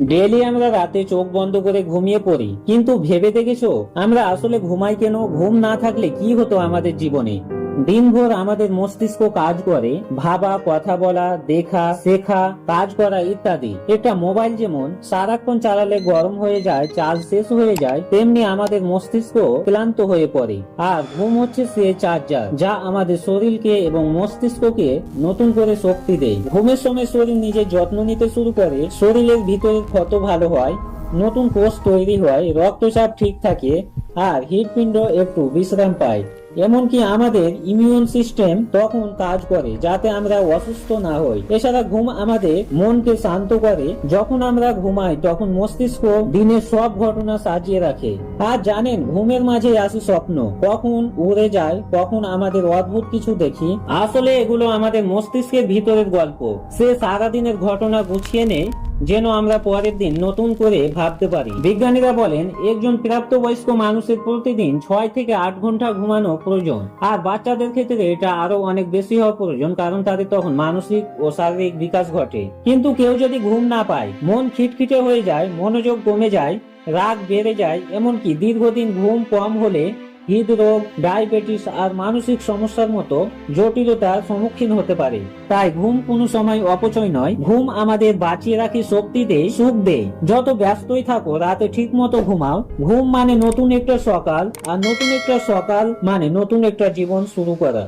Daily আমরা রাতে চোখ বন্ধ করে ঘুমিয়ে পড়ি, কিন্তু ভেবে দেখেছো আমরা আসলে ঘুমাই কেন? ঘুম না থাকলে কি হতো আমাদের জীবনে? দিনভর আমাদের মস্তিষ্ক কাজ করে, ভাবা, কথা বলা, দেখা, শেখা, কাজ করা ইত্যাদি। একটা মোবাইল যেমন সারাক্ষণ চালালে গরম হয়ে যায়, চার্জ শেষ হয়ে যায়, তেমনি আমাদের মস্তিষ্ক ক্লান্ত হয়ে পড়ে। আর ঘুম হচ্ছে সে চার্জার যা আমাদের শরীরকে এবং মস্তিষ্ককে নতুন করে শক্তি দেয়। ঘুমের সময় শরীর নিজের যত্ন নিতে শুরু করে, শরীরের ভিতরের ক্ষত ভালো হয়, নতুন কোষ তৈরি হয়, রক্তচাপ ঠিক থাকে, আর হৃৎপিণ্ড একটু বিশ্রাম পায়। এমনকি আমাদের ইমিউন সিস্টেম তখন কাজ করে যাতে আমরা অসুস্থ না হই। এছাড়া ঘুম আমাদের মনকে শান্ত করে। যখন আমরা ঘুমাই তখন মস্তিষ্ক দিনের সব ঘটনা সাজিয়ে রাখে। আর জানেন, ঘুমের মাঝে আসে স্বপ্ন, কখন উড়ে যায়, কখন আমাদের অদ্ভুত কিছু দেখি। আসলে এগুলো আমাদের মস্তিষ্কের ভিতরের গল্প। সে সারাদিনের ঘটনা গুছিয়ে নেয় যেন আমরা পরের দিন নতুন করে ভাবতে পারি। বিজ্ঞানীরা বলেন একজন প্রাপ্তবয়স্ক মানুষের প্রতিদিন 6 থেকে 8 ঘন্টা ঘুমানো প্রয়োজন। আর বাচ্চাদের ক্ষেত্রে এটা আরো অনেক বেশি হওয়া প্রয়োজন, কারণ তাদের তখন মানসিক ও শারীরিক বিকাশ ঘটে। কিন্তু কেউ যদি ঘুম না পায়, মন খিটখিটে হয়ে যায়, মনোযোগ কমে যায়, রাগ বেড়ে যায়, এমনকি দীর্ঘদিন ঘুম কম হলে হৃদরোগ, ডায়াবেটিস আর মানসিক সমস্যার মতো জটিলতার সম্মুখীন হতে পারে। তাই ঘুম কোনো সময় অপচয় নয়। ঘুম আমাদের বাঁচিয়ে রাখে, শক্তি দেয়, সুখ দেয়। যত ব্যস্তই থাকো, রাতে ঠিক মতো ঘুমাও। ঘুম মানে নতুন একটা সকাল, আর নতুন একটা সকাল মানে নতুন একটা জীবন শুরু করা।